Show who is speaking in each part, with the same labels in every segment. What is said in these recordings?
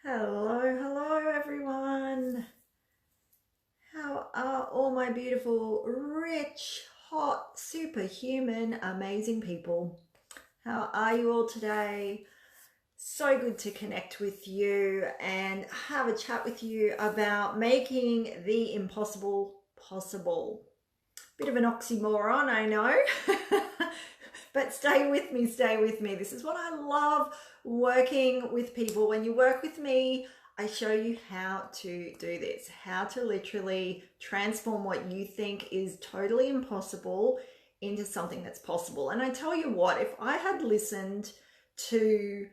Speaker 1: Hello everyone. How are all my beautiful, rich, hot, superhuman, amazing people? How are you all today? So good to connect with you and have a chat with you about making the impossible possible. Bit of an oxymoron, I know. But stay with me, stay with me. This is what I love working with people. When you work with me, I show you how to do this, how to literally transform what you think is totally impossible into something that's possible. And I tell you what, if I had listened to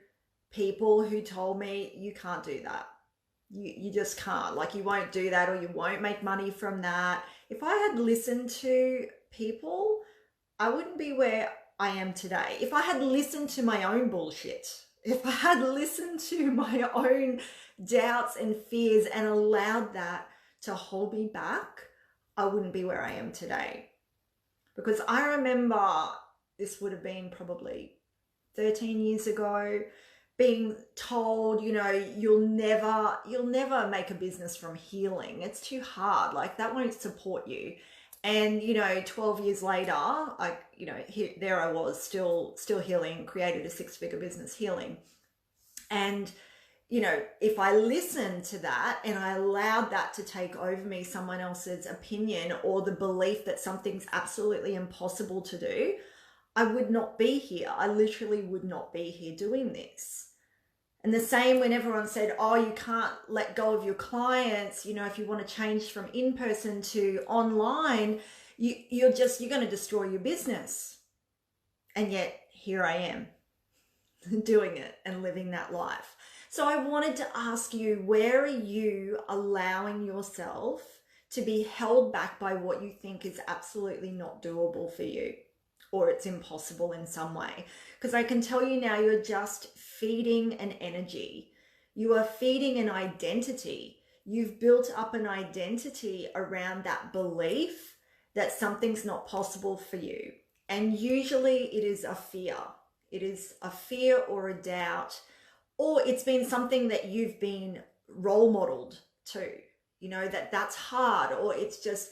Speaker 1: people who told me you can't do that, you just can't, like you won't do that or you won't make money from that. If I had listened to people, I wouldn't be where I am today. If I had listened to my own bullshit, if I had listened to my own doubts and fears and allowed that to hold me back, I wouldn't be where I am today. Because I remember this would have been probably 13 years ago, being told, you'll never make a business from healing. It's too hard. Like that won't support you. And 12 years later, there I was still healing, created a 6-figure business healing. And if I listened to that and I allowed that to take over me, someone else's opinion or the belief that something's absolutely impossible to do, I would not be here. I literally would not be here doing this. And the same when everyone said, oh, you can't let go of your clients, if you want to change from in-person to online, you're going to destroy your business. And yet here I am doing it and living that life. So I wanted to ask you, where are you allowing yourself to be held back by what you think is absolutely not doable for you? Or it's impossible in some way. Because I can tell you now, you're just feeding an energy. You are feeding an identity. You've built up an identity around that belief that something's not possible for you. And usually it is a fear. It is a fear or a doubt, or it's been something that you've been role modeled to, that's hard, or it's just,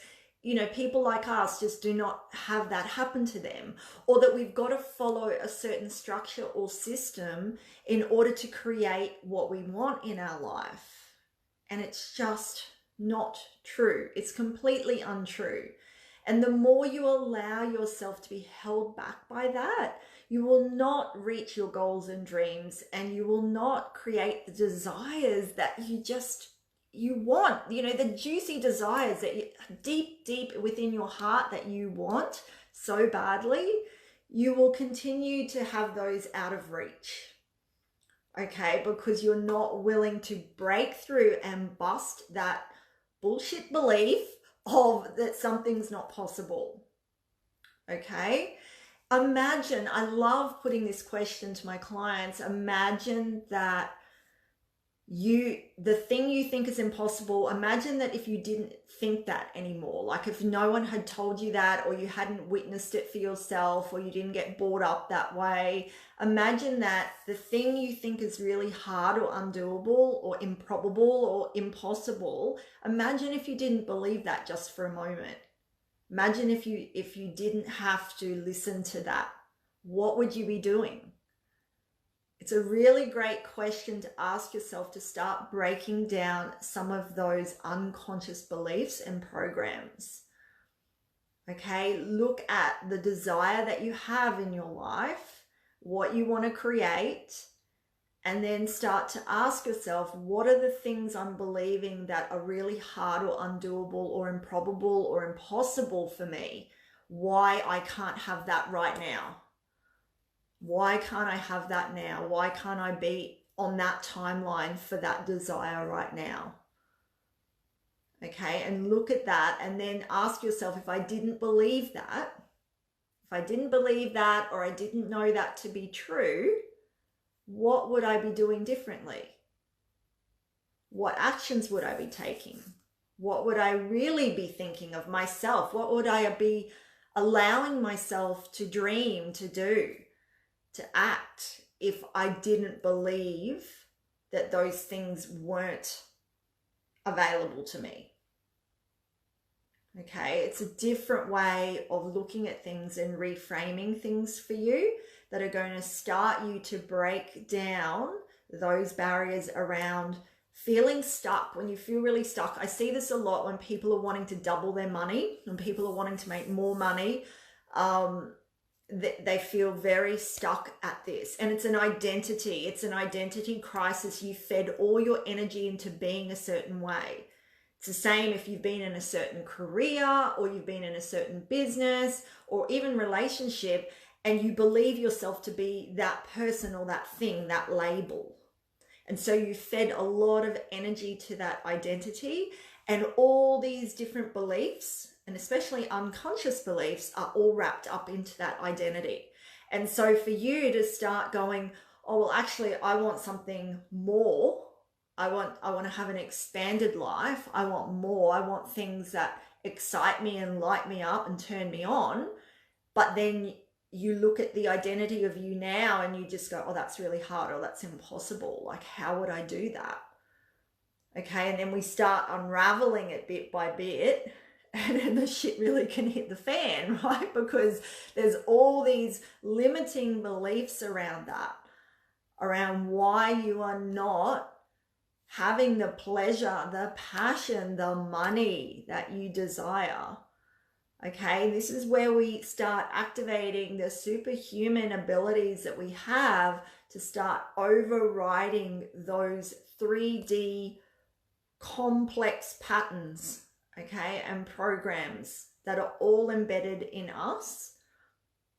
Speaker 1: people like us just do not have that happen to them, or that we've got to follow a certain structure or system in order to create what we want in our life. And it's just not true. It's completely untrue. And the more you allow yourself to be held back by that, you will not reach your goals and dreams, and you will not create the desires that you want, the juicy desires that you deep within your heart that you want so badly. You will continue to have those out of reach. Okay, because you're not willing to break through and bust that bullshit belief of that something's not possible. Okay, imagine, I love putting this question to my clients. Imagine that the thing you think is impossible, imagine that if you didn't think that anymore, like if no one had told you that, or you hadn't witnessed it for yourself, or you didn't get brought up that way, imagine that the thing you think is really hard or undoable or improbable or impossible, imagine if you didn't believe that just for a moment. Imagine if you didn't have to listen to that. What would you be doing? It's a really great question to ask yourself, to start breaking down some of those unconscious beliefs and programs. Okay, look at the desire that you have in your life, what you want to create, and then start to ask yourself, what are the things I'm believing that are really hard or undoable or improbable or impossible for me? Why I can't have that right now? Why can't I have that now? Why can't I be on that timeline for that desire right now? Okay, and look at that and then ask yourself, if I didn't believe that, or I didn't know that to be true, what would I be doing differently? What actions would I be taking? What would I really be thinking of myself? What would I be allowing myself to dream, to do, to act, if I didn't believe that those things weren't available to me. Okay, it's a different way of looking at things and reframing things for you that are going to start you to break down those barriers around feeling stuck. When you feel really stuck, I see this a lot when people are wanting to double their money, when people are wanting to make more money. They feel very stuck at this, and it's an identity crisis. You fed all your energy into being a certain way. It's the same if you've been in a certain career, or you've been in a certain business, or even relationship, and you believe yourself to be that person or that thing, that label. And so you fed a lot of energy to that identity, and all these different beliefs, and especially unconscious beliefs, are all wrapped up into that identity. And so for you to start going, oh, well, actually, I want something more. I want to have an expanded life. I want more. I want things that excite me and light me up and turn me on. But then you look at the identity of you now and you just go, oh, that's really hard, or that's impossible. Like, how would I do that? Okay, and then we start unraveling it bit by bit, and then the shit really can hit the fan, right? Because there's all these limiting beliefs around that, around why you are not having the pleasure, the passion, the money that you desire. Okay, this is where we start activating the superhuman abilities that we have to start overriding those 3D complex patterns, okay, and programs that are all embedded in us.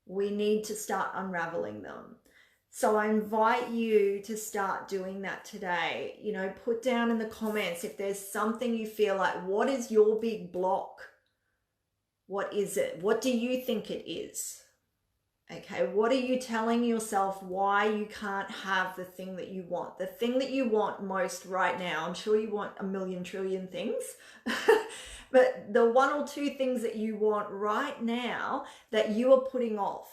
Speaker 1: We need to start unraveling them. So I invite you to start doing that today. You know, put down in the comments if there's something you feel like, what is your big block? What is it? What do you think it is? Okay, what are you telling yourself why you can't have the thing that you want? The thing that you want most right now. I'm sure you want a million trillion things, but the one or two things that you want right now that you are putting off.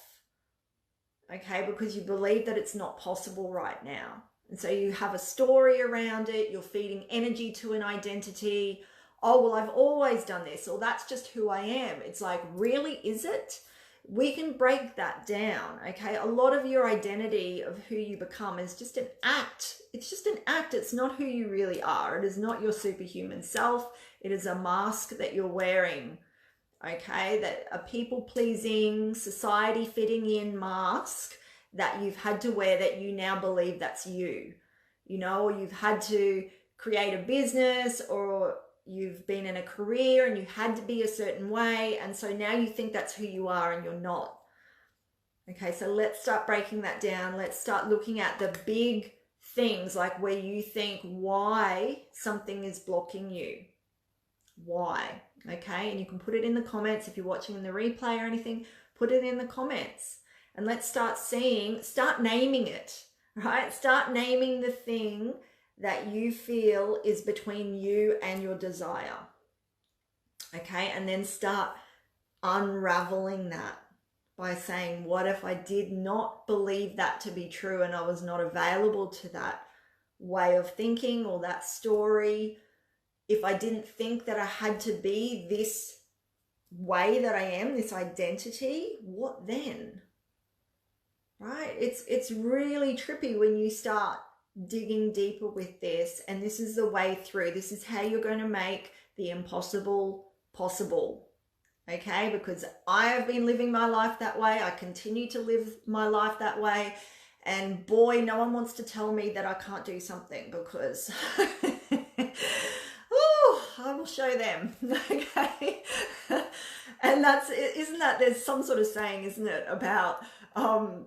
Speaker 1: Okay, because you believe that it's not possible right now. And so you have a story around it, you're feeding energy to an identity. Oh, well, I've always done this, or that's just who I am. It's like, really, is it? We can break that down, okay? A lot of your identity of who you become is just an act. It's just an act. It's not who you really are. It is not your superhuman self. It is a mask that you're wearing. Okay, that a people-pleasing, society-fitting-in mask that you've had to wear, that you now believe that's you. You know, or you've had to create a business, or you've been in a career and you had to be a certain way, and so now you think that's who you are and you're not. Okay, so let's start breaking that down. Let's start looking at the big things, like where you think why something is blocking you. Why? Okay, and you can put it in the comments if you're watching in the replay or anything. Put it in the comments, and let's start naming it, right? Start naming the thing that you feel is between you and your desire. Okay, and then start unraveling that by saying, what if I did not believe that to be true, and I was not available to that way of thinking or that story? If I didn't think that I had to be this way that I am, this identity, what then? Right? It's really trippy when you start digging deeper with this, and this is the way through. This is how you're going to make the impossible possible. Okay? Because I have been living my life that way. I continue to live my life that way. And boy, no one wants to tell me that I can't do something, because I will show them. Okay. And there's some sort of saying, isn't it, about,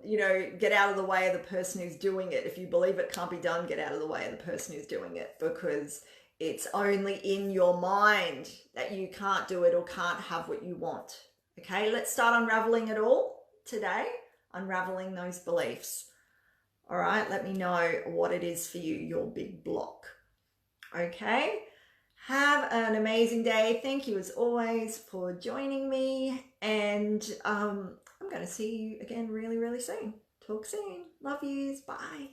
Speaker 1: you know, get out of the way of the person who's doing it. If you believe it can't be done, get out of the way of the person who's doing it, because it's only in your mind that you can't do it or can't have what you want. Okay. Let's start unraveling it all today, unraveling those beliefs. All right. Let me know what it is for you, your big block. Okay. Have an amazing day. Thank you as always for joining me. And I'm going to see you again really, really soon. Talk soon. Love yous. Bye.